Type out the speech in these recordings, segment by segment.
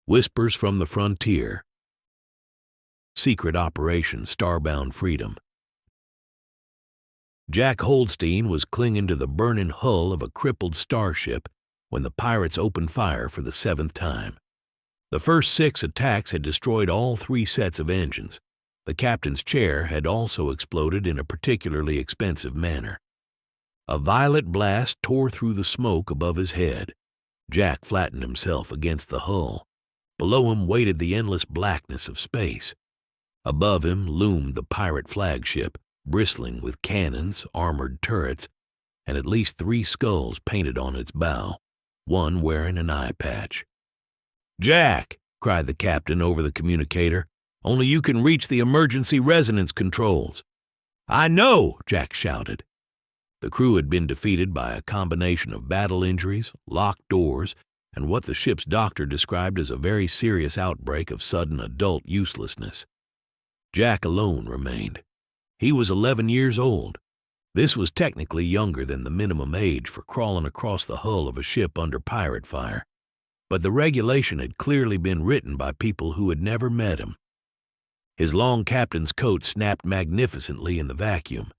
Whispers from the Frontier. Secret Operation Starbound Freedom. Jack Holdstein was clinging to the burning hull of a crippled starship when the pirates opened fire for the 7th time. The first 6 attacks had destroyed all 3 sets of engines. The captain's chair had also exploded in a particularly expensive manner. A violet blast tore through the smoke above his head. Jack flattened himself against the hull. Below him waited the endless blackness of space. Above him loomed the pirate flagship, bristling with cannons, armored turrets, and at least 3 skulls painted on its bow, one wearing an eye patch. "Jack!" cried the captain over the communicator. "Only you can reach the emergency resonance controls." "I know!" Jack shouted. The crew had been defeated by a combination of battle injuries, locked doors, and what the ship's doctor described as a very serious outbreak of sudden adult uselessness. Jack alone remained. He was 11 years old. This was technically younger than the minimum age for crawling across the hull of a ship under pirate fire, but the regulation had clearly been written by people who had never met him. His long captain's coat snapped magnificently in the vacuum.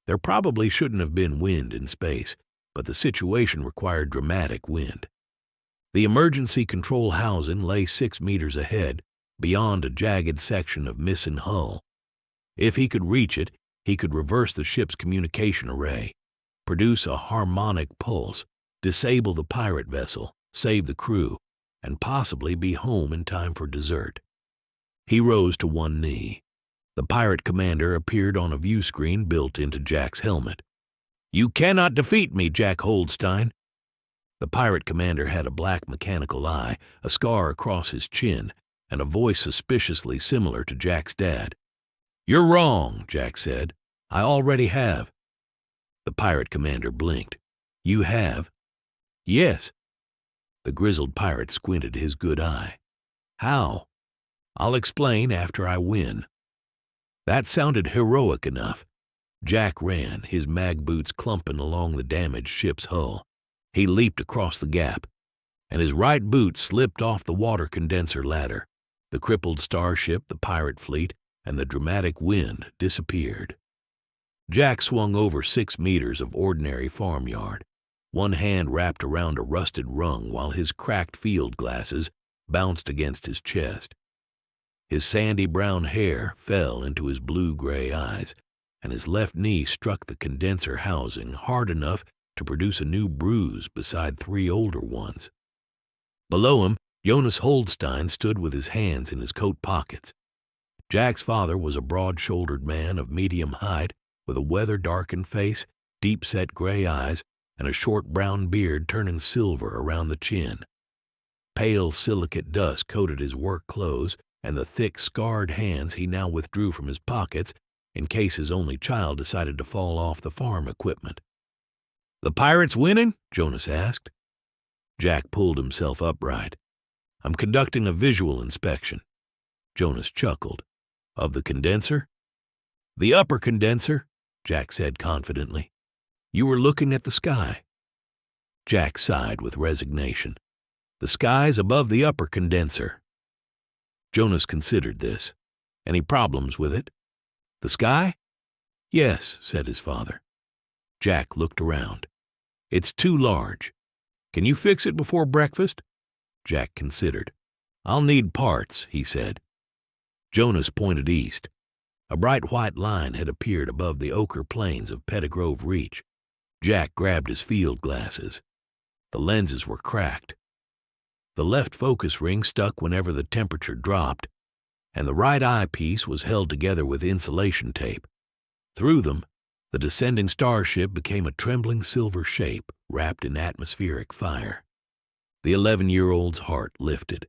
There probably shouldn't have been wind in space, but the situation required dramatic wind. The emergency control housing lay 6 meters ahead, beyond a jagged section of missing hull. If he could reach it, he could reverse the ship's communication array, produce a harmonic pulse, disable the pirate vessel, save the crew, and possibly be home in time for dessert. He rose to one knee. The pirate commander appeared on a view screen built into Jack's helmet. "You cannot defeat me, Jack Holdstein." The pirate commander had a black mechanical eye, a scar across his chin, and a voice suspiciously similar to Jack's dad. "You're wrong," Jack said. "I already have." The pirate commander blinked. "You have?" "Yes." The grizzled pirate squinted his good eye. "How?" "I'll explain after I win." That sounded heroic enough. Jack ran, his mag boots clumping along the damaged ship's hull. He leaped across the gap, and his right boot slipped off the water condenser ladder. The crippled starship, the pirate fleet, and the dramatic wind disappeared. Jack swung over 6 meters of ordinary farmyard, one hand wrapped around a rusted rung while his cracked field glasses bounced against his chest. His sandy brown hair fell into his blue-gray eyes, and his left knee struck the condenser housing hard enough to produce a new bruise beside 3 older ones. Below him, Jonas Holdstein stood with his hands in his coat pockets. Jack's father was a broad-shouldered man of medium height with a weather-darkened face, deep-set gray eyes, and a short brown beard turning silver around the chin. Pale silicate dust coated his work clothes, and the thick, scarred hands he now withdrew from his pockets in case his only child decided to fall off the farm equipment. "The pirates winning?" Jonas asked. Jack pulled himself upright. "I'm conducting a visual inspection." Jonas chuckled. "Of the condenser?" "The upper condenser," Jack said confidently. "You were looking at the sky." Jack sighed with resignation. "The sky's above the upper condenser." Jonas considered this. "Any problems with it?" "The sky?" "Yes," said his father. Jack looked around. "It's too large. Can you fix it before breakfast?" Jack considered. "I'll need parts," he said. Jonas pointed east. A bright white line had appeared above the ochre plains of Pettigrove Reach. Jack grabbed his field glasses. The lenses were cracked. The left focus ring stuck whenever the temperature dropped, and the right eyepiece was held together with insulation tape. Through them, the descending starship became a trembling silver shape wrapped in atmospheric fire. The 11-year-old's heart lifted.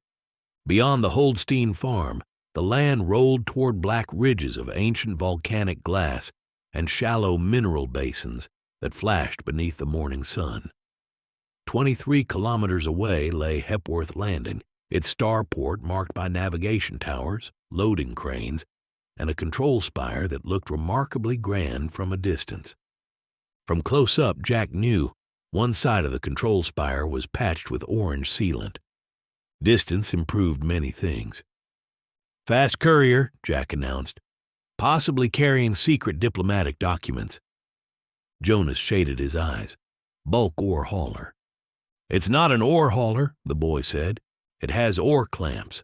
Beyond the Holdstein farm, the land rolled toward black ridges of ancient volcanic glass and shallow mineral basins that flashed beneath the morning sun. 23 kilometers away lay Hepworth Landing, its starport marked by navigation towers, loading cranes, and a control spire that looked remarkably grand from a distance. From close up, Jack knew one side of the control spire was patched with orange sealant. Distance improved many things. "Fast courier," Jack announced, "possibly carrying secret diplomatic documents." Jonas shaded his eyes. "Bulk ore hauler." "It's not an ore hauler," the boy said. "It has ore clamps."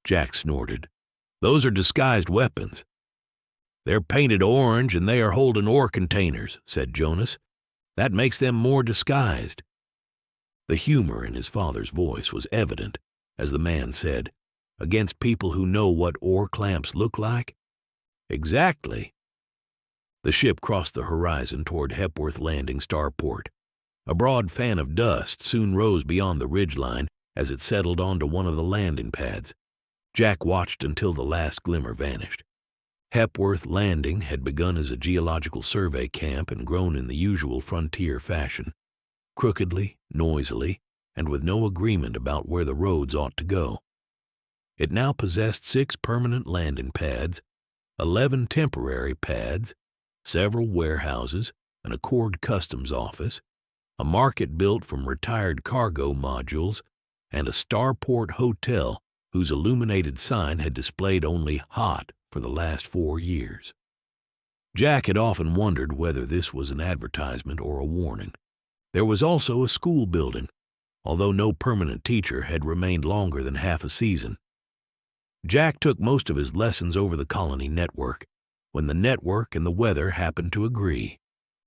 Jack snorted. "Those are disguised weapons." "They're painted orange and they are holding ore containers," said Jonas. "That makes them more disguised." The humor in his father's voice was evident as the man said, "Against people who know what ore clamps look like?" "Exactly." The ship crossed the horizon toward Hepworth Landing starport. A broad fan of dust soon rose beyond the ridgeline as it settled onto one of the landing pads. Jack watched until the last glimmer vanished. Hepworth Landing had begun as a geological survey camp and grown in the usual frontier fashion, crookedly, noisily, and with no agreement about where the roads ought to go. It now possessed 6 permanent landing pads, 11 temporary pads, several warehouses, an Accord Customs office, a market built from retired cargo modules, and a starport hotel whose illuminated sign had displayed only "hot" for the last 4 years. Jack had often wondered whether this was an advertisement or a warning. There was also a school building, although no permanent teacher had remained longer than half a season. Jack took most of his lessons over the colony network, when the network and the weather happened to agree.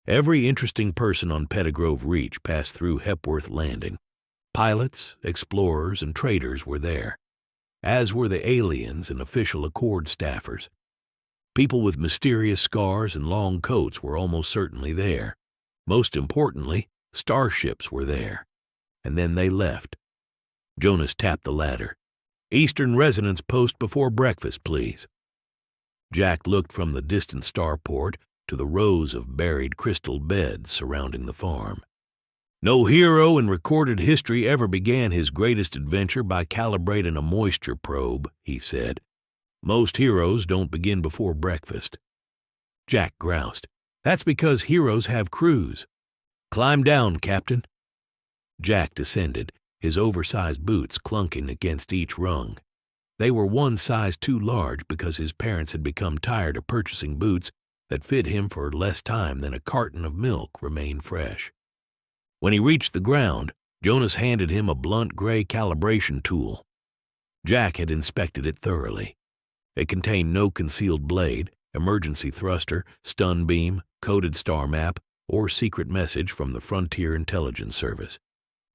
Every interesting person on Pettigrove Reach passed through Hepworth Landing. Pilots, explorers, and traders were there, as were the aliens and official Accord staffers. People with mysterious scars and long coats were almost certainly there. Most importantly, starships were there. And then they left. Jonas tapped the ladder. "Eastern residence post before breakfast, please." Jack looked from the distant starport to the rows of buried crystal beds surrounding the farm. "No hero in recorded history ever began his greatest adventure by calibrating a moisture probe," he said. "Most heroes don't begin before breakfast." Jack groused. "That's because heroes have crews." "Climb down, Captain." Jack descended, his oversized boots clunking against each rung. They were one size too large because his parents had become tired of purchasing boots that fit him for less time than a carton of milk remained fresh. When he reached the ground, Jonas handed him a blunt gray calibration tool. Jack had inspected it thoroughly. It contained no concealed blade, emergency thruster, stun beam, coded star map, or secret message from the Frontier Intelligence Service.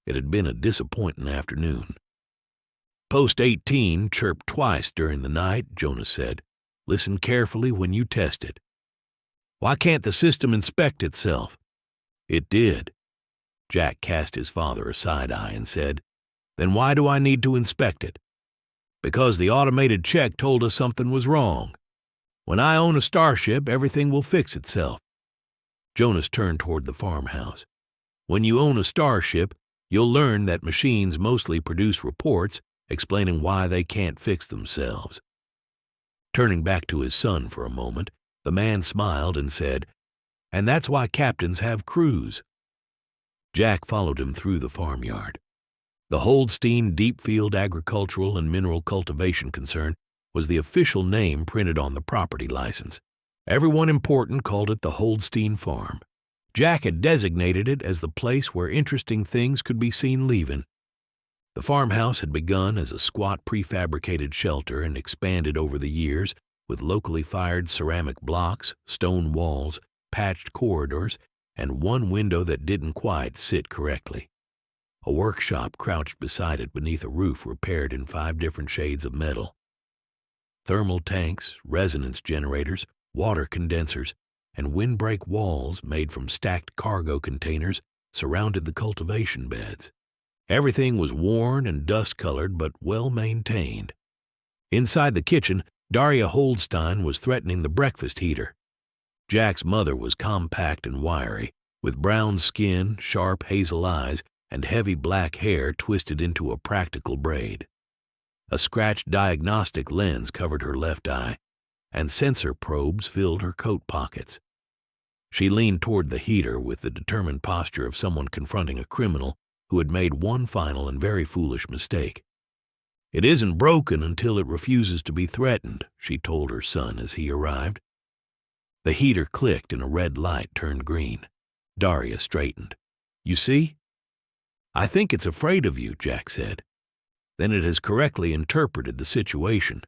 It had been a disappointing afternoon. "Post 18 chirped twice during the night," Jonas said. "Listen carefully when you test it." "Why can't the system inspect itself?" "It did." Jack cast his father a side eye and said, "Then why do I need to inspect it?" "Because the automated check told us something was wrong. When I own a starship, everything will fix itself." Jonas turned toward the farmhouse. "When you own a starship, you'll learn that machines mostly produce reports explaining why they can't fix themselves." Turning back to his son for a moment, the man smiled and said, "And that's why captains have crews." Jack followed him through the farmyard. The Holdstein Deep Field Agricultural and Mineral Cultivation Concern was the official name printed on the property license. Everyone important called it the Holdstein Farm. Jack had designated it as the place where interesting things could be seen leaving. The farmhouse had begun as a squat prefabricated shelter and expanded over the years with locally fired ceramic blocks, stone walls, patched corridors, and one window that didn't quite sit correctly. A workshop crouched beside it beneath a roof repaired in 5 different shades of metal. Thermal tanks, resonance generators, water condensers, and windbreak walls made from stacked cargo containers surrounded the cultivation beds. Everything was worn and dust-colored but well-maintained. Inside the kitchen, Jack Holdstein was threatening the breakfast heater. Jack's mother was compact and wiry, with brown skin, sharp hazel eyes, and heavy black hair twisted into a practical braid. A scratched diagnostic lens covered her left eye, and sensor probes filled her coat pockets. She leaned toward the heater with the determined posture of someone confronting a criminal who had made one final and very foolish mistake. It isn't broken until it refuses to be threatened, she told her son as he arrived. The heater clicked and a red light turned green. Daria straightened. You see? I think it's afraid of you, Jack said. Then it has correctly interpreted the situation.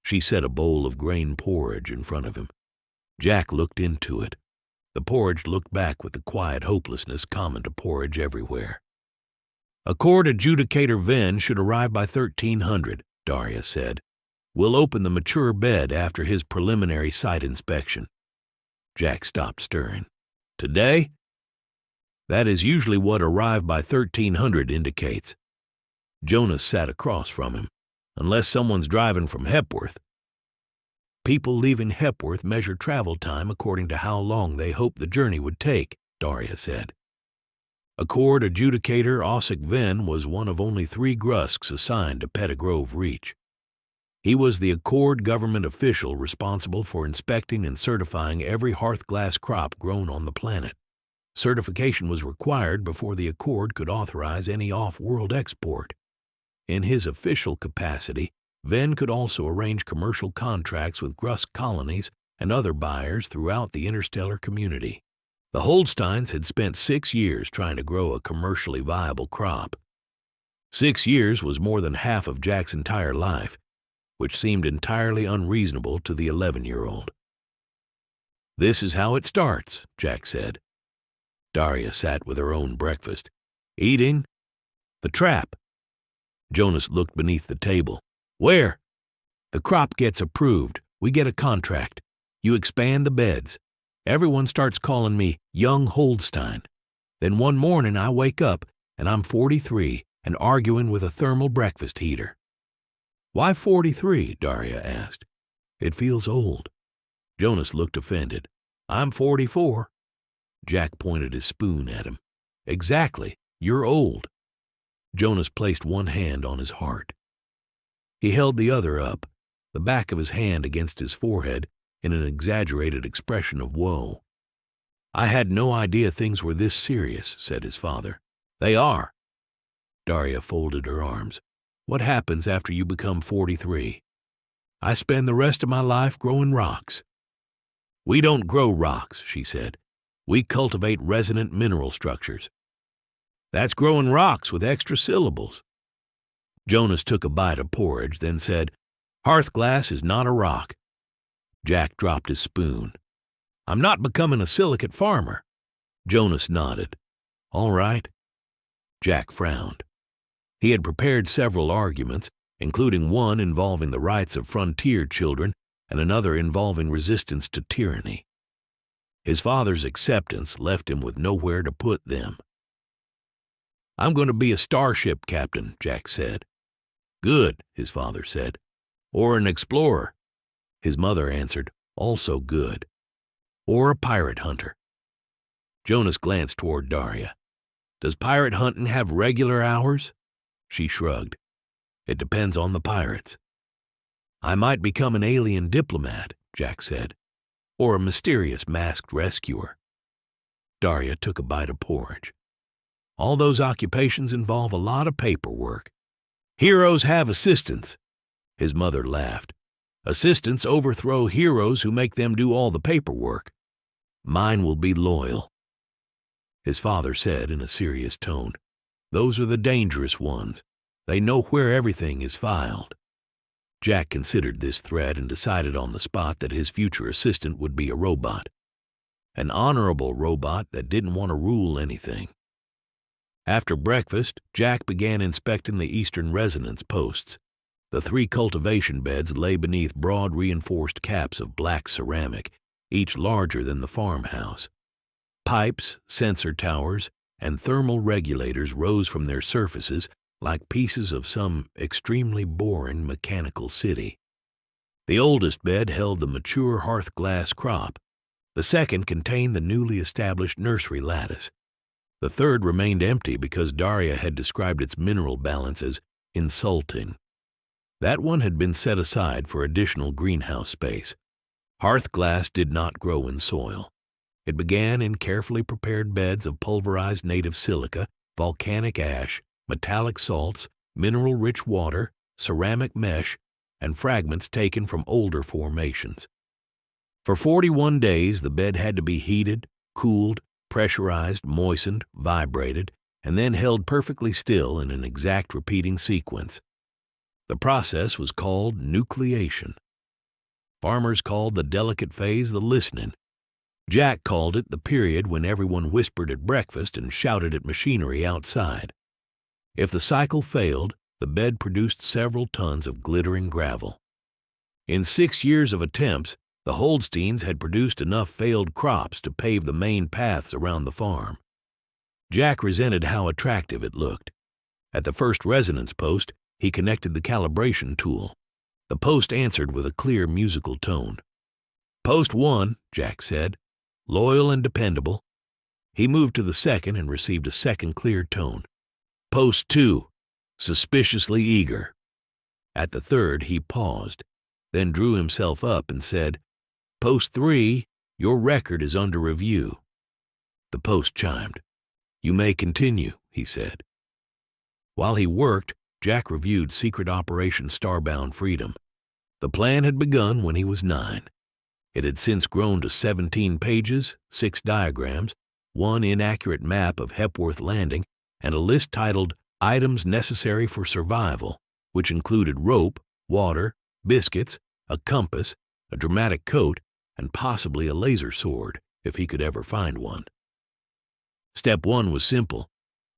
She set a bowl of grain porridge in front of him. Jack looked into it. The porridge looked back with the quiet hopelessness common to porridge everywhere. Accord adjudicator Venn should arrive by 1300, Daria said. We'll open the mature bed after his preliminary site inspection. Jack stopped stirring. Today? That is usually what arrive by 1300 indicates. Jonas sat across from him. Unless someone's driving from Hepworth. People leaving Hepworth measure travel time according to how long they hoped the journey would take, Daria said. Accord adjudicator Ossic Venn was one of only 3 Grusks assigned to Pettigrove Reach. He was the Accord government official responsible for inspecting and certifying every hearthglass crop grown on the planet. Certification was required before the Accord could authorize any off-world export. In his official capacity, Venn could also arrange commercial contracts with Grusk colonies and other buyers throughout the interstellar community. The Holdsteins had spent 6 years trying to grow a commercially viable crop. 6 years was more than half of Jack's entire life, which seemed entirely unreasonable to the 11-year-old. This is how it starts, Jack said. Daria sat with her own breakfast. Eating? The trap. Jonas looked beneath the table. Where? The crop gets approved. We get a contract. You expand the beds. Everyone starts calling me Young Holdstein. Then one morning I wake up and I'm 43 and arguing with a thermal breakfast heater. Why 43? Daria asked. It feels old. Jonas looked offended. I'm 44. Jack pointed his spoon at him. Exactly. You're old. Jonas placed one hand on his heart. He held the other up, the back of his hand against his forehead in an exaggerated expression of woe. I had no idea things were this serious, said his father. They are. Daria folded her arms. What happens after you become 43? I spend the rest of my life growing rocks. We don't grow rocks, she said. We cultivate resonant mineral structures. That's growing rocks with extra syllables. Jonas took a bite of porridge, then said, Hearthglass is not a rock. Jack dropped his spoon. I'm not becoming a silicate farmer. Jonas nodded. All right. Jack frowned. He had prepared several arguments, including one involving the rights of frontier children and another involving resistance to tyranny. His father's acceptance left him with nowhere to put them. I'm going to be a starship captain, Jack said. Good, his father said. Or an explorer. His mother answered, also good. Or a pirate hunter. Jonas glanced toward Daria. Does pirate hunting have regular hours? She shrugged. It depends on the pirates. I might become an alien diplomat, Jack said. Or a mysterious masked rescuer. Daria took a bite of porridge. All those occupations involve a lot of paperwork. Heroes have assistants. His mother laughed. Assistants overthrow heroes who make them do all the paperwork. Mine will be loyal. His father said in a serious tone, Those are the dangerous ones. They know where everything is filed. Jack considered this threat and decided on the spot that his future assistant would be a robot. An honorable robot that didn't want to rule anything. After breakfast, Jack began inspecting the eastern resonance posts. The 3 cultivation beds lay beneath broad reinforced caps of black ceramic, each larger than the farmhouse. Pipes, sensor towers, and thermal regulators rose from their surfaces like pieces of some extremely boring mechanical city. The oldest bed held the mature hearthglass crop. The second contained the newly established nursery lattice. The third remained empty because Daria had described its mineral balance as insulting. That one had been set aside for additional greenhouse space. Hearthglass did not grow in soil. It began in carefully prepared beds of pulverized native silica, volcanic ash, metallic salts, mineral-rich water, ceramic mesh, and fragments taken from older formations. For 41 days, the bed had to be heated, cooled, pressurized, moistened, vibrated, and then held perfectly still in an exact repeating sequence. The process was called nucleation. Farmers called the delicate phase the listening. Jack called it the period when everyone whispered at breakfast and shouted at machinery outside. If the cycle failed, the bed produced several tons of glittering gravel. In 6 years of attempts, the Holdsteins had produced enough failed crops to pave the main paths around the farm. Jack resented how attractive it looked. At the first resonance post, he connected the calibration tool. The post answered with a clear musical tone. "Post 1, Jack said, loyal and dependable." He moved to the second and received a second clear tone. "Post 2, suspiciously eager." At the third, he paused, then drew himself up and said, "Post 3, your record is under review." The post chimed. "You may continue," he said. While he worked, Jack reviewed Secret Operation Starbound Freedom. The plan had begun when he was 9. It had since grown to 17 pages, 6 diagrams, 1 inaccurate map of Hepworth Landing, and a list titled Items Necessary for Survival, which included rope, water, biscuits, a compass, a dramatic coat, and possibly a laser sword, if he could ever find one. Step 1 was simple.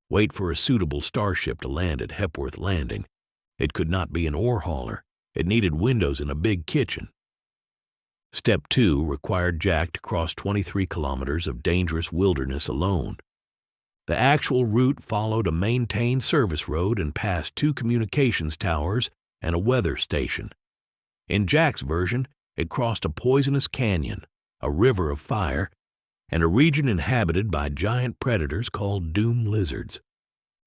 Wait for a suitable starship to land at Hepworth Landing. It could not be an ore hauler. It needed windows and a big kitchen. Step 2 required Jack to cross 23 kilometers of dangerous wilderness alone. The actual route followed a maintained service road and passed 2 communications towers and a weather station. In Jack's version, it crossed a poisonous canyon, a river of fire, and a region inhabited by giant predators called doom lizards.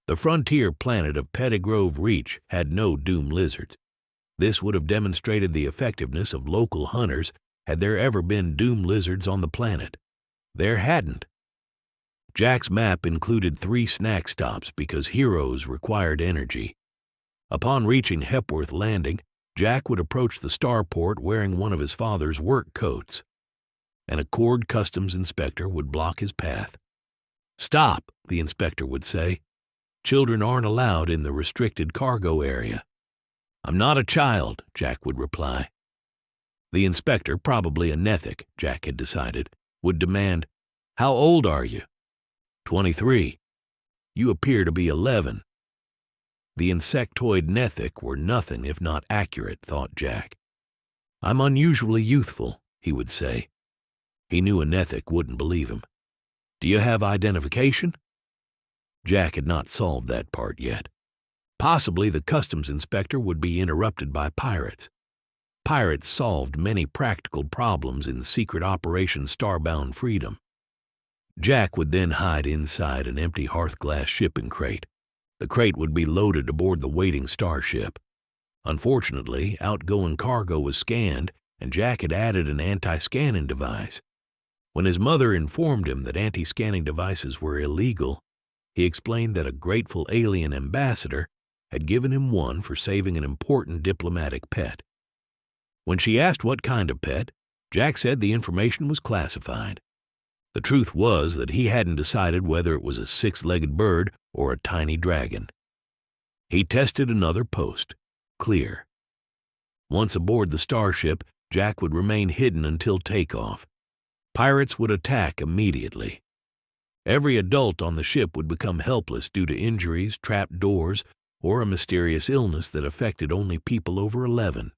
The frontier planet of Pettigrove Reach had no doom lizards. This would have demonstrated the effectiveness of local hunters had there ever been doom lizards on the planet. There hadn't. Jack's map included 3 snack stops because heroes required energy. Upon reaching Hepworth Landing, Jack would approach the starport wearing one of his father's work coats. An Accord customs inspector would block his path. "Stop," the inspector would say. "Children aren't allowed in the restricted cargo area." "I'm not a child," Jack would reply. The inspector, probably a Nethic, Jack had decided, would demand, "How old are you?" 23. "You appear to be 11. The insectoid Nethic were nothing if not accurate, thought Jack. "I'm unusually youthful," he would say. He knew a Nethic wouldn't believe him. "Do you have identification?" Jack had not solved that part yet. Possibly the customs inspector would be interrupted by pirates. Pirates solved many practical problems in Secret Operation Starbound Freedom. Jack would then hide inside an empty hearthglass shipping crate. The crate would be loaded aboard the waiting starship. Unfortunately, outgoing cargo was scanned, and Jack had added an anti-scanning device. When his mother informed him that anti-scanning devices were illegal, he explained that a grateful alien ambassador had given him one for saving an important diplomatic pet. When she asked what kind of pet, Jack said the information was classified. The truth was that he hadn't decided whether it was a 6-legged bird or a tiny dragon. He tested another post. Clear. Once aboard the starship, Jack would remain hidden until takeoff. Pirates would attack immediately. Every adult on the ship would become helpless due to injuries, trapped doors, or a mysterious illness that affected only people over 11.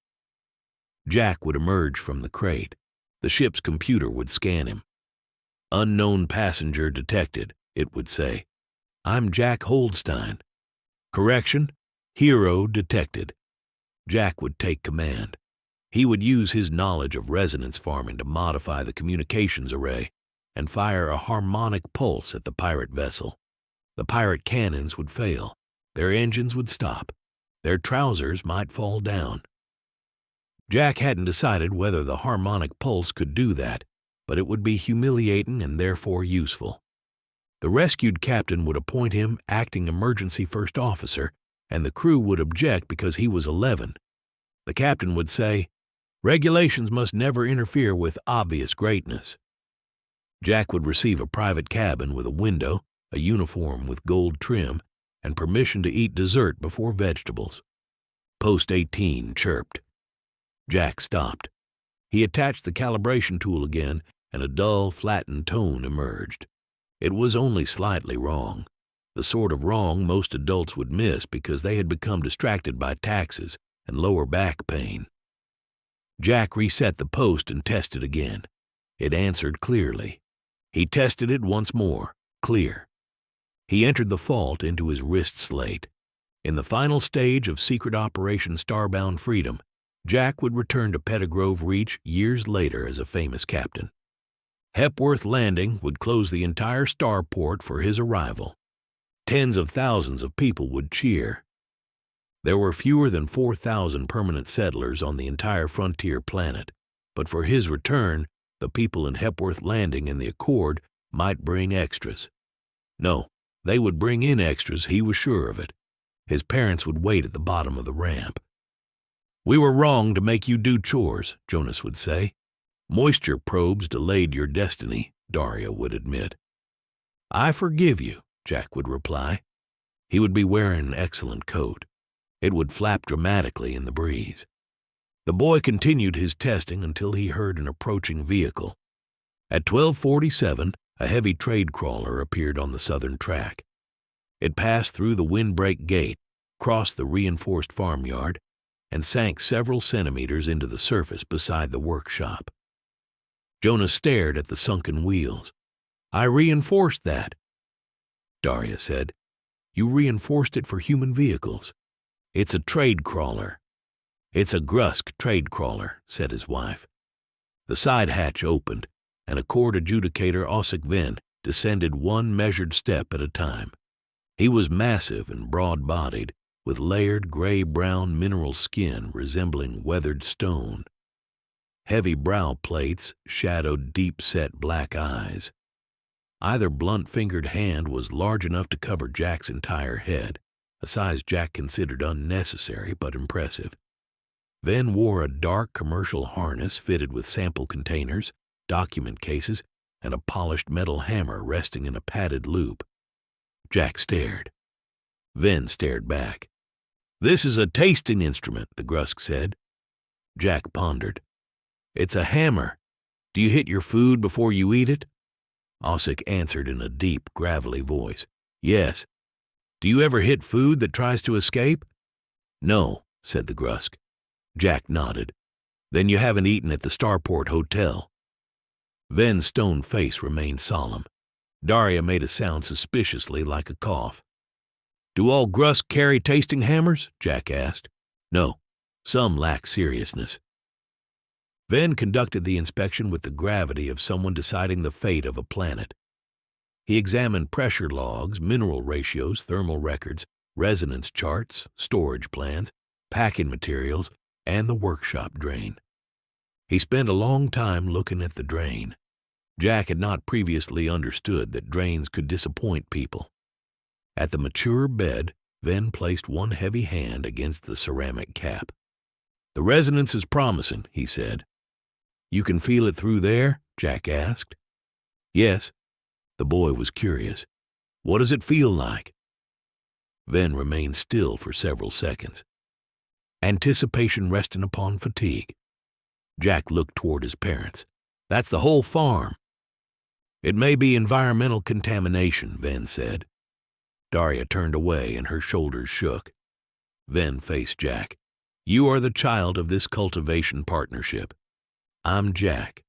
Jack would emerge from the crate. The ship's computer would scan him. "Unknown passenger detected," it would say. "I'm Jack Holdstein." Correction, hero detected. Jack would take command. He would use his knowledge of resonance farming to modify the communications array and fire a harmonic pulse at the pirate vessel. The pirate cannons would fail. Their engines would stop. Their trousers might fall down. Jack hadn't decided whether the harmonic pulse could do that, but it would be humiliating and therefore useful. The rescued captain would appoint him acting emergency first officer and the crew would object because he was 11. The captain would say, "Regulations must never interfere with obvious greatness." Jack would receive a private cabin with a window, a uniform with gold trim, and permission to eat dessert before vegetables. Post 18 chirped. Jack stopped. He attached the calibration tool again, and a dull, flattened tone emerged. It was only slightly wrong, the sort of wrong most adults would miss because they had become distracted by taxes and lower back pain. Jack reset the post and tested again. It answered clearly. He tested it once more, clear. He entered the fault into his wrist slate. In the final stage of secret Operation Starbound Freedom, Jack would return to Pettigrove Reach years later as a famous captain. Hepworth Landing would close the entire starport for his arrival. Tens of thousands of people would cheer. There were fewer than 4,000 permanent settlers on the entire frontier planet, but for his return, the people in Hepworth Landing and the Accord might bring extras. No, they would bring in extras, he was sure of it. His parents would wait at the bottom of the ramp. "We were wrong to make you do chores," Jonas would say. "Moisture probes delayed your destiny," Daria would admit. "I forgive you," Jack would reply. He would be wearing an excellent coat. It would flap dramatically in the breeze. The boy continued his testing until he heard an approaching vehicle. At 12:47, a heavy trade crawler appeared on the southern track. It passed through the windbreak gate, crossed the reinforced farmyard, and sank several centimeters into the surface beside the workshop. Jonas stared at the sunken wheels. "I reinforced that," Daria said. "You reinforced it for human vehicles. It's a trade crawler." "It's a Grusk trade crawler," said his wife. The side hatch opened, and Accord adjudicator Ossic Venn descended one measured step at a time. He was massive and broad-bodied, with layered gray-brown mineral skin resembling weathered stone. Heavy brow plates shadowed deep-set black eyes. Either blunt-fingered hand was large enough to cover Jack's entire head, a size Jack considered unnecessary but impressive. Venn wore a dark commercial harness fitted with sample containers, document cases, and a polished metal hammer resting in a padded loop. Jack stared. Venn stared back. "This is a tasting instrument," the Grusk said. Jack pondered. "It's a hammer. Do you hit your food before you eat it?" Ossic answered in a deep, gravelly voice. "Yes. Do you ever hit food that tries to escape?" "No," said the Grusk. Jack nodded. "Then you haven't eaten at the Starport Hotel." Venn's stone face remained solemn. Daria made a sound suspiciously like a cough. "Do all Grusk carry tasting hammers?" Jack asked. "No. Some lack seriousness." Venn conducted the inspection with the gravity of someone deciding the fate of a planet. He examined pressure logs, mineral ratios, thermal records, resonance charts, storage plans, packing materials, and the workshop drain. He spent a long time looking at the drain. Jack had not previously understood that drains could disappoint people. At the mature bed, Venn placed one heavy hand against the ceramic cap. "The resonance is promising," he said. "You can feel it through there?" Jack asked. "Yes." The boy was curious. "What does it feel like?" Venn remained still for several seconds. Anticipation resting upon fatigue. Jack looked toward his parents. "That's the whole farm." "It may be environmental contamination," Venn said. Daria turned away and her shoulders shook. Venn faced Jack. "You are the child of this cultivation partnership. I'm Jack."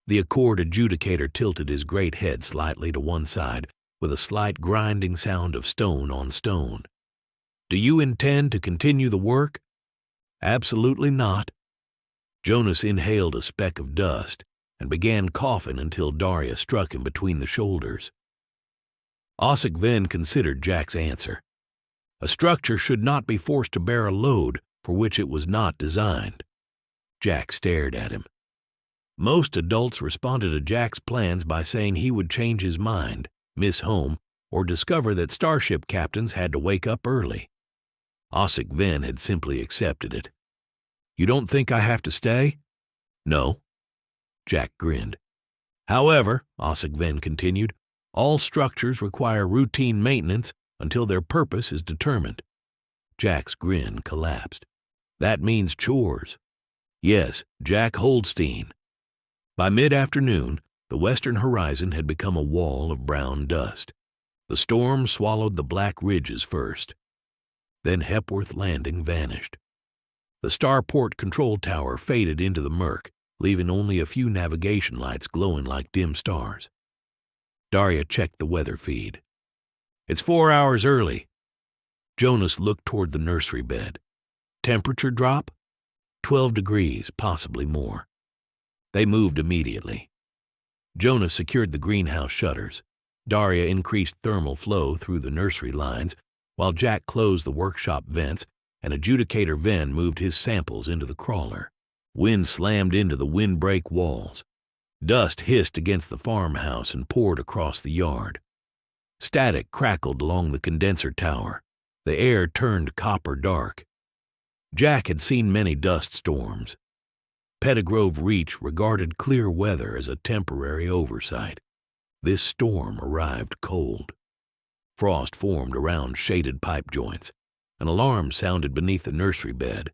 The Accord adjudicator tilted his great head slightly to one side with a slight grinding sound of stone on stone. "Do you intend to continue the work?" "Absolutely not." Jonas inhaled a speck of dust and began coughing until Daria struck him between the shoulders. Ossic Venn considered Jack's answer. A structure should not be forced to bear a load for which it was not designed. Jack stared at him. Most adults responded to Jack's plans by saying he would change his mind, miss home, or discover that starship captains had to wake up early. Ossic Ven had simply accepted it. "You don't think I have to stay?" "No." Jack grinned. "However," Ossic Ven continued, "all structures require routine maintenance until their purpose is determined." Jack's grin collapsed. "That means chores." "Yes, Jack Holdstein." By mid-afternoon, the western horizon had become a wall of brown dust. The storm swallowed the black ridges first. Then Hepworth Landing vanished. The starport control tower faded into the murk, leaving only a few navigation lights glowing like dim stars. Daria checked the weather feed. "It's 4 hours early." Jonas looked toward the nursery bed. "Temperature drop?" 12 degrees, possibly more. They moved immediately. Jonas secured the greenhouse shutters. Daria increased thermal flow through the nursery lines, while Jack closed the workshop vents and adjudicator Ven moved his samples into the crawler. Wind slammed into the windbreak walls. Dust hissed against the farmhouse and poured across the yard. Static crackled along the condenser tower. The air turned copper dark. Jack had seen many dust storms. Pettigrove Reach regarded clear weather as a temporary oversight. This storm arrived cold. Frost formed around shaded pipe joints. An alarm sounded beneath the nursery bed,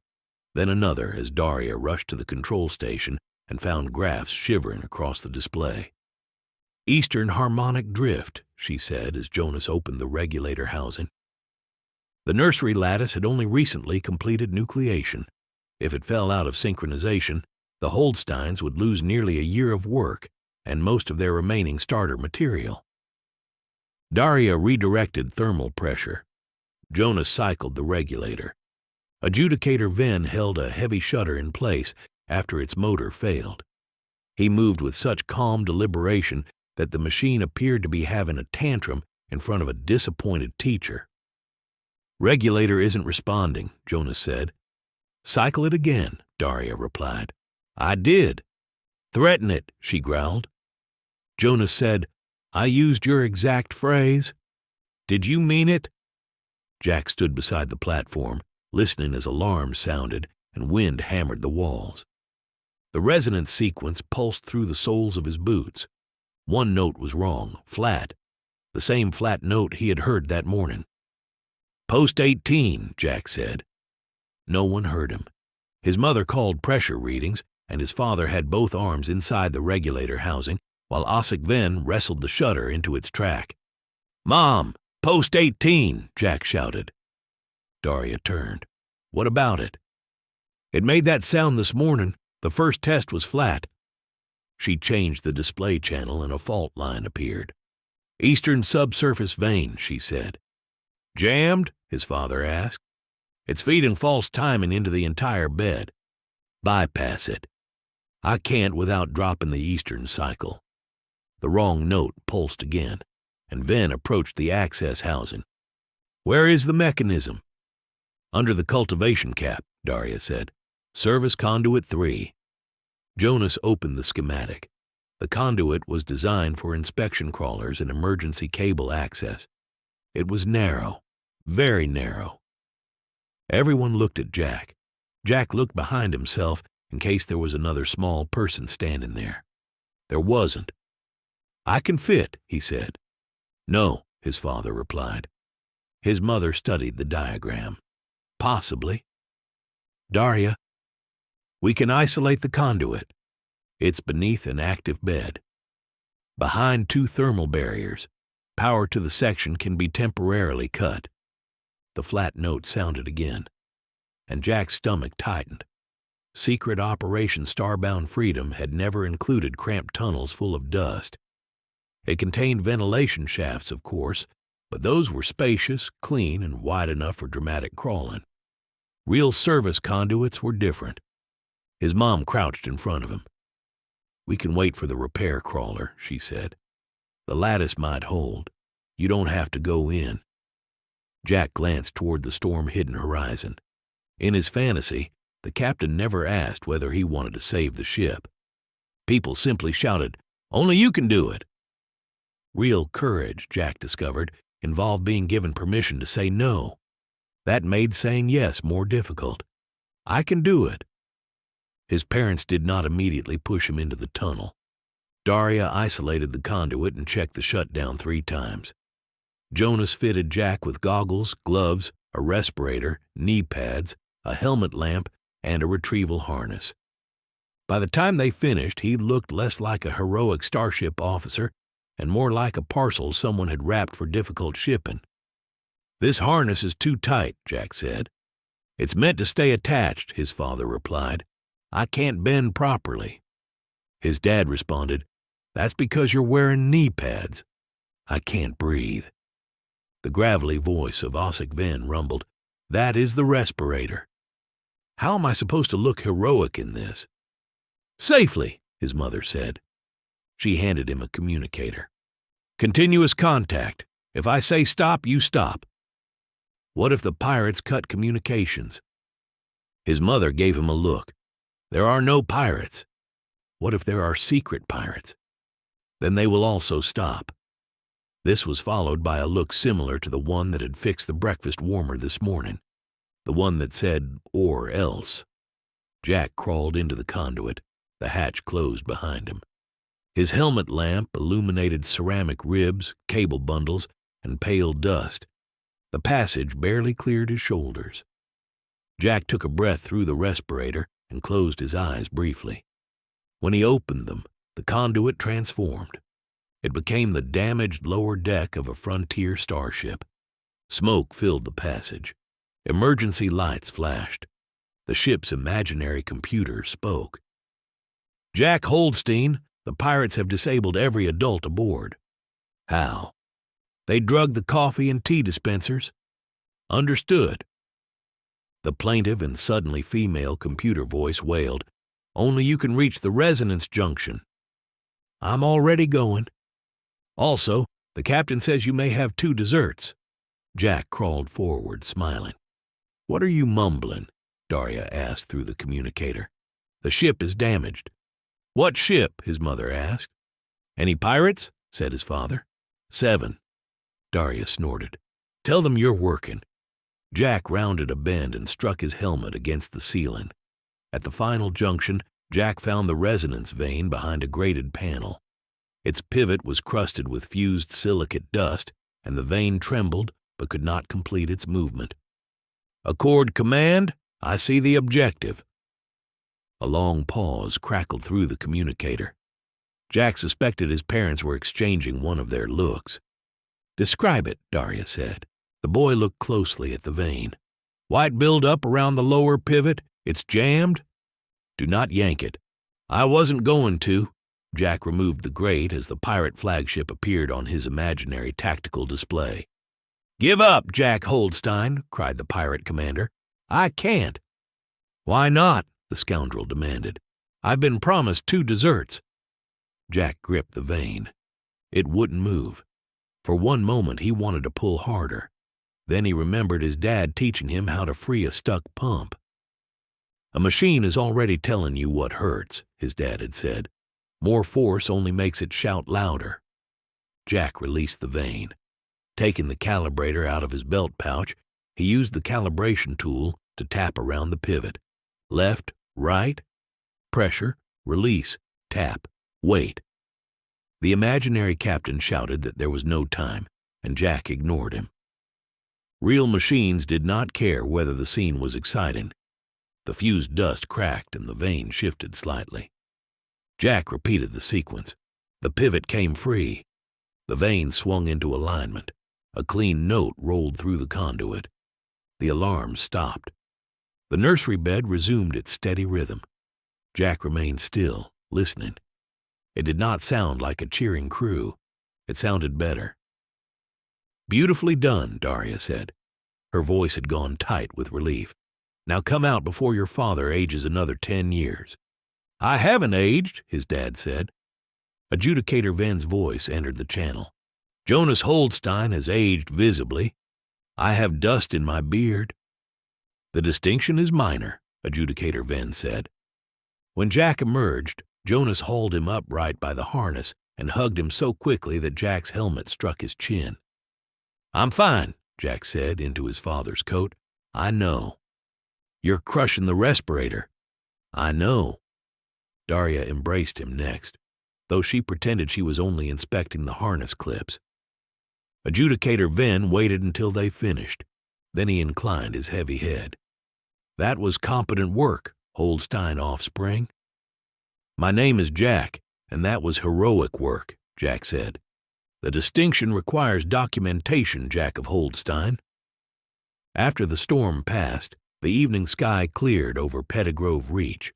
then another as Daria rushed to the control station and found graphs shivering across the display. "Eastern harmonic drift," she said as Jonas opened the regulator housing. The nursery lattice had only recently completed nucleation. If it fell out of synchronization, the Holdsteins would lose nearly a year of work and most of their remaining starter material. Daria redirected thermal pressure. Jonas cycled the regulator. Adjudicator Ven held a heavy shutter in place after its motor failed. He moved with such calm deliberation that the machine appeared to be having a tantrum in front of a disappointed teacher. "Regulator isn't responding," Jonas said. "Cycle it again," Daria replied. "I did." "Threaten it," she growled. Jonas said, "I used your exact phrase." "Did you mean it?" Jack stood beside the platform, listening as alarms sounded and wind hammered the walls. The resonance sequence pulsed through the soles of his boots. One note was wrong, flat, the same flat note he had heard that morning. "Post 18, Jack said. No one heard him. His mother called pressure readings, and his father had both arms inside the regulator housing, while Ossic Ven wrestled the shutter into its track. "Mom, post 18, Jack shouted. Daria turned. "What about it?" "It made that sound this morning. The first test was flat." She changed the display channel and a fault line appeared. "Eastern subsurface vein," she said. "Jammed?" his father asked. "It's feeding false timing into the entire bed." "Bypass it." "I can't without dropping the eastern cycle." The wrong note pulsed again, and Ven approached the access housing. "Where is the mechanism?" "Under the cultivation cap," Daria said. "Service conduit 3. Jonas opened the schematic. The conduit was designed for inspection crawlers and emergency cable access. It was narrow, very narrow. Everyone looked at Jack. Jack looked behind himself in case there was another small person standing there. There wasn't. "I can fit," he said. "No," his father replied. His mother studied the diagram. "Possibly." "Daria, we can isolate the conduit. It's beneath an active bed. Behind 2 thermal barriers. Power to the section can be temporarily cut." The flat note sounded again, and Jack's stomach tightened. Secret Operation Starbound Freedom had never included cramped tunnels full of dust. It contained ventilation shafts, of course, but those were spacious, clean, and wide enough for dramatic crawling. Real service conduits were different. His mom crouched in front of him. "We can wait for the repair crawler," she said. "The lattice might hold. You don't have to go in." Jack glanced toward the storm-hidden horizon. In his fantasy, the captain never asked whether he wanted to save the ship. People simply shouted, "Only you can do it." Real courage, Jack discovered, involved being given permission to say no. That made saying yes more difficult. "I can do it." His parents did not immediately push him into the tunnel. Daria isolated the conduit and checked the shutdown 3 times. Jonas fitted Jack with goggles, gloves, a respirator, knee pads, a helmet lamp, and a retrieval harness. By the time they finished, he looked less like a heroic starship officer and more like a parcel someone had wrapped for difficult shipping. "This harness is too tight," Jack said. "It's meant to stay attached," his father replied. "I can't bend properly." His dad responded, "That's because you're wearing knee pads." "I can't breathe." The gravelly voice of Ossic Venn rumbled, "That is the respirator. How am I supposed to look heroic in this?" "Safely," his mother said. She handed him a communicator. "Continuous contact. If I say stop, you stop." "What if the pirates cut communications?" His mother gave him a look. "There are no pirates." "What if there are secret pirates?" "Then they will also stop." This was followed by a look similar to the one that had fixed the breakfast warmer this morning, the one that said, "or else." Jack crawled into the conduit. The hatch closed behind him. His helmet lamp illuminated ceramic ribs, cable bundles, and pale dust. The passage barely cleared his shoulders. Jack took a breath through the respirator and closed his eyes briefly. When he opened them, the conduit transformed. It became the damaged lower deck of a frontier starship. Smoke filled the passage. Emergency lights flashed. The ship's imaginary computer spoke. "Jack Holdstein, the pirates have disabled every adult aboard." "How?" "They drugged the coffee and tea dispensers." "Understood." The plaintive and suddenly female computer voice wailed, "Only you can reach the resonance junction." "I'm already going." "Also, the captain says you may have 2 desserts." Jack crawled forward, smiling. "What are you mumbling?" Daria asked through the communicator. "The ship is damaged." "What ship?" his mother asked. "Any pirates?" said his father. 7. Daria snorted. "Tell them you're working." Jack rounded a bend and struck his helmet against the ceiling. At the final junction, Jack found the resonance vane behind a grated panel. Its pivot was crusted with fused silicate dust, and the vane trembled but could not complete its movement. "Accord command, I see the objective." A long pause crackled through the communicator. Jack suspected his parents were exchanging one of their looks. "Describe it," Daria said. The boy looked closely at the vane. "White buildup around the lower pivot. It's jammed." "Do not yank it." "I wasn't going to." Jack removed the grate as the pirate flagship appeared on his imaginary tactical display. "Give up, Jack Holdstein," cried the pirate commander. "I can't." "Why not?" the scoundrel demanded. "I've been promised 2 desserts." Jack gripped the vane. It wouldn't move. For one moment he wanted to pull harder. Then he remembered his dad teaching him how to free a stuck pump. "A machine is already telling you what hurts," his dad had said. "More force only makes it shout louder." Jack released the vane. Taking the calibrator out of his belt pouch, he used the calibration tool to tap around the pivot. Left, right, pressure, release, tap, wait. The imaginary captain shouted that there was no time, and Jack ignored him. Real machines did not care whether the scene was exciting. The fused dust cracked and the vane shifted slightly. Jack repeated the sequence. The pivot came free. The vane swung into alignment. A clean note rolled through the conduit. The alarm stopped. The nursery bed resumed its steady rhythm. Jack remained still, listening. It did not sound like a cheering crew. It sounded better. "Beautifully done," Daria said. Her voice had gone tight with relief. "Now come out before your father ages another 10 years. "I haven't aged," his dad said. Adjudicator Venn's voice entered the channel. "Jonas Holdstein has aged visibly. I have dust in my beard." "The distinction is minor," Adjudicator Venn said. When Jack emerged, Jonas hauled him upright by the harness and hugged him so quickly that Jack's helmet struck his chin. "I'm fine," Jack said into his father's coat. I know. You're crushing the respirator. I know. Daria embraced him next, though she pretended she was only inspecting the harness clips. Adjudicator Venn waited until they finished. Then he inclined his heavy head. That was competent work, Holdstein offspring. My name is Jack, and that was heroic work, Jack said. The distinction requires documentation, Jack of Holdstein. After the storm passed, the evening sky cleared over Pettigrove Reach.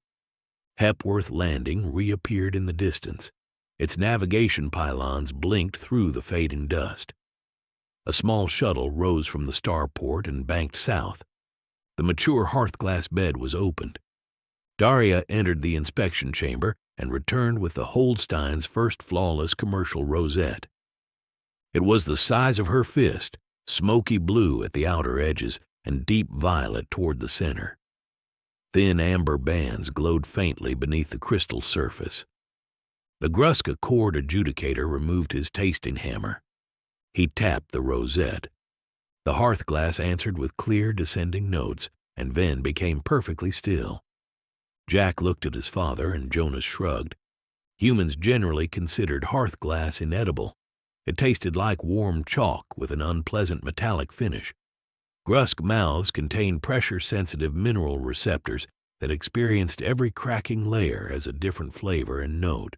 Hepworth Landing reappeared in the distance. Its navigation pylons blinked through the fading dust. A small shuttle rose from the starport and banked south. The mature hearthglass bed was opened. Daria entered the inspection chamber and returned with the Holdstein's first flawless commercial rosette. It was the size of her fist, smoky blue at the outer edges and deep violet toward the center. Thin amber bands glowed faintly beneath the crystal surface. The Gruska cord adjudicator removed his tasting hammer. He tapped the rosette. The hearthglass answered with clear descending notes, and Venn became perfectly still. Jack looked at his father, and Jonas shrugged. Humans generally considered hearthglass inedible. It tasted like warm chalk with an unpleasant metallic finish. Grusk mouths contained pressure-sensitive mineral receptors that experienced every cracking layer as a different flavor and note.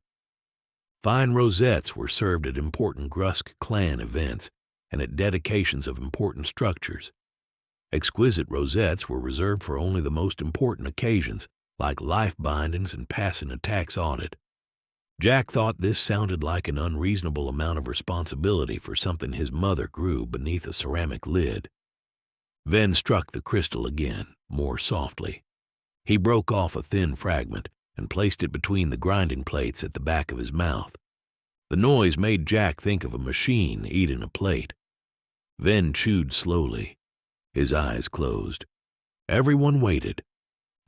Fine rosettes were served at important Grusk clan events and at dedications of important structures. Exquisite rosettes were reserved for only the most important occasions, like life bindings and passing a tax audit. Jack thought this sounded like an unreasonable amount of responsibility for something his mother grew beneath a ceramic lid. Venn struck the crystal again, more softly. He broke off a thin fragment and placed it between the grinding plates at the back of his mouth. The noise made Jack think of a machine eating a plate. Venn chewed slowly. His eyes closed. Everyone waited.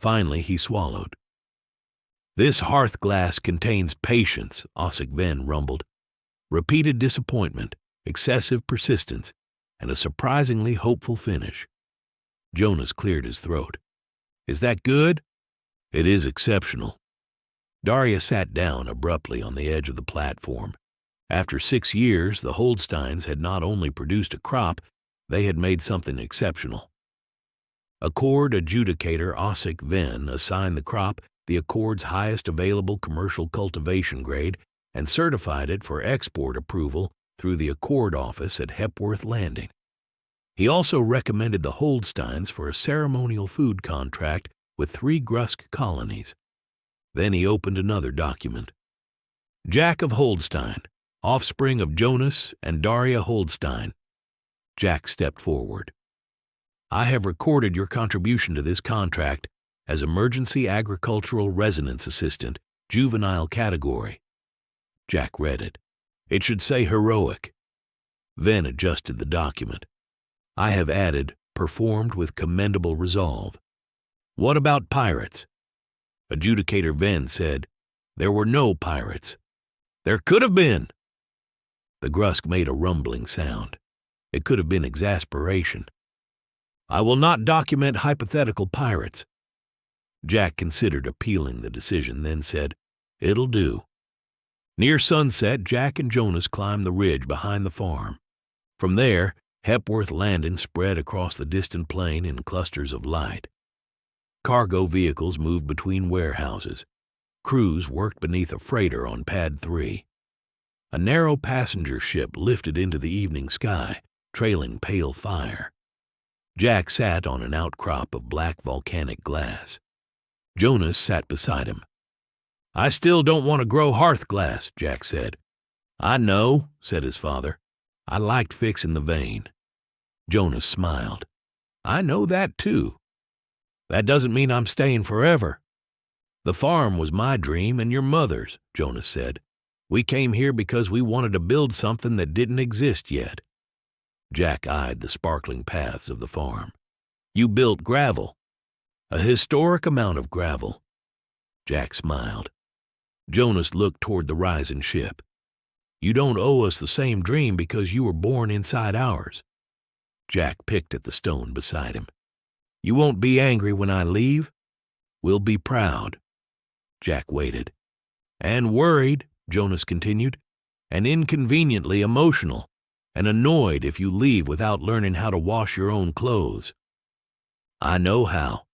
Finally, he swallowed. This hearthglass contains patience, Ossip Venn rumbled. Repeated disappointment, excessive persistence, and a surprisingly hopeful finish. Jonas cleared his throat. Is that good? It is exceptional. Daria sat down abruptly on the edge of the platform. After 6 years, the Holdsteins had not only produced a crop, they had made something exceptional. Accord adjudicator Ossip Venn assigned the crop the Accord's highest available commercial cultivation grade and certified it for export approval through the Accord office at Hepworth Landing. He also recommended the Holdsteins for a ceremonial food contract with 3 Grusk colonies. Then he opened another document. Jack of Holdstein, offspring of Jonas and Daria Holdstein. Jack stepped forward. I have recorded your contribution to this contract as Emergency Agricultural Resonance Assistant, Juvenile Category. Jack read it. It should say heroic. Venn adjusted the document. I have added, performed with commendable resolve. What about pirates? Adjudicator Venn said, there were no pirates. There could have been. The Grusk made a rumbling sound. It could have been exasperation. I will not document hypothetical pirates. Jack considered appealing the decision, then said, it'll do. Near sunset, Jack and Jonas climbed the ridge behind the farm. From there, Hepworth Landing spread across the distant plain in clusters of light. Cargo vehicles moved between warehouses. Crews worked beneath a freighter on Pad 3. A narrow passenger ship lifted into the evening sky, trailing pale fire. Jack sat on an outcrop of black volcanic glass. Jonas sat beside him. I still don't want to grow hearthglass, Jack said. I know, said his father. I liked fixing the vein. Jonas smiled. I know that too. That doesn't mean I'm staying forever. The farm was my dream and your mother's, Jonas said. We came here because we wanted to build something that didn't exist yet. Jack eyed the sparkling paths of the farm. You built gravel. A historic amount of gravel. Jack smiled. Jonas looked toward the rising ship. You don't owe us the same dream because you were born inside ours. Jack picked at the stone beside him. You won't be angry when I leave? We'll be proud." Jack waited. "And worried," Jonas continued, "and inconveniently emotional, and annoyed if you leave without learning how to wash your own clothes." "I know how."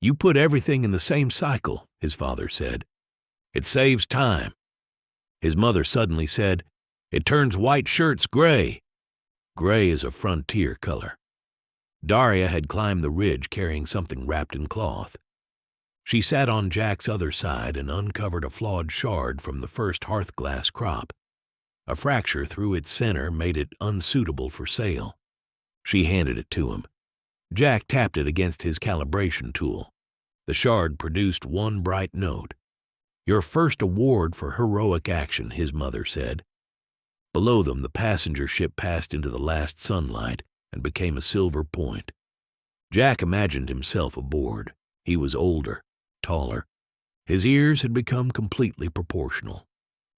"You put everything in the same cycle," his father said. "It saves time." His mother suddenly said, "It turns white shirts gray." Gray is a frontier color. Daria had climbed the ridge carrying something wrapped in cloth. She sat on Jack's other side and uncovered a flawed shard from the first hearthglass crop. A fracture through its center made it unsuitable for sale. She handed it to him. Jack tapped it against his calibration tool. The shard produced one bright note. "Your first award for heroic action," his mother said. Below them, the passenger ship passed into the last sunlight and became a silver point. Jack imagined himself aboard. He was older, taller. His ears had become completely proportional.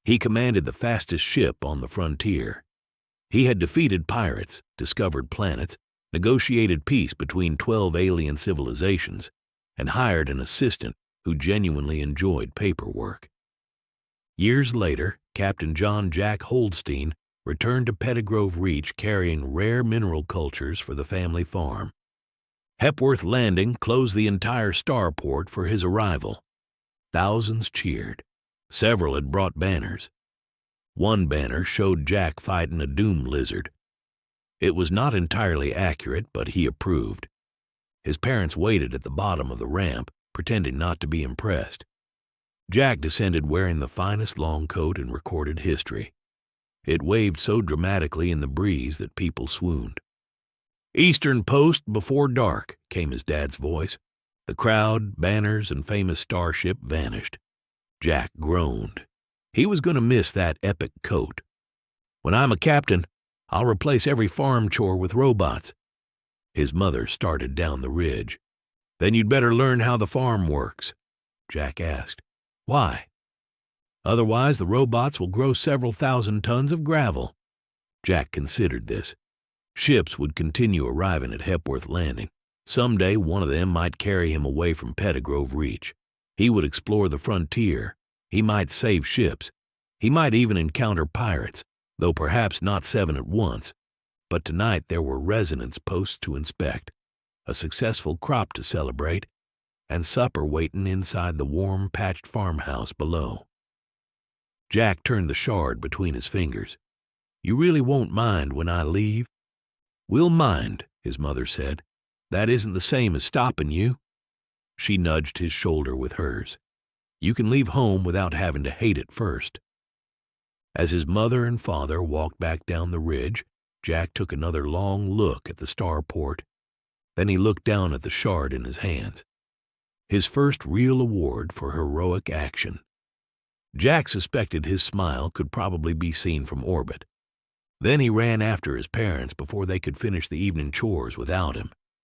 He commanded the fastest ship on the frontier. He had defeated pirates, discovered planets, negotiated peace between 12 alien civilizations, and hired an assistant who genuinely enjoyed paperwork. Years later, Captain John Jack Holdstein returned to Pettigrove Reach carrying rare mineral cultures for the family farm. Hepworth Landing closed the entire starport for his arrival. Thousands cheered. Several had brought banners. One banner showed Jack fighting a doom lizard. It was not entirely accurate, but he approved. His parents waited at the bottom of the ramp, pretending not to be impressed. Jack descended wearing the finest long coat in recorded history. It waved so dramatically in the breeze that people swooned. "Eastern Post before dark," came his dad's voice. The crowd, banners, and famous starship vanished. Jack groaned. He was going to miss that epic coat. "When I'm a captain, I'll replace every farm chore with robots." His mother started down the ridge. "Then you'd better learn how the farm works." Jack asked, "Why?" "Otherwise, the robots will grow several thousand tons of gravel." Jack considered this. Ships would continue arriving at Hepworth Landing. Someday one of them might carry him away from Pettigrove Reach. He would explore the frontier. He might save ships. He might even encounter pirates, though perhaps not 7 at once. But tonight there were resonance posts to inspect, a successful crop to celebrate, and supper waiting inside the warm, patched farmhouse below. Jack turned the shard between his fingers. "You really won't mind when I leave?" "We'll mind," his mother said. "That isn't the same as stopping you." She nudged his shoulder with hers. "You can leave home without having to hate it first." As his mother and father walked back down the ridge, Jack took another long look at the starport. Then he looked down at the shard in his hands. His first real award for heroic action. Jack suspected his smile could probably be seen from orbit. Then he ran after his parents before they could finish the evening chores without him.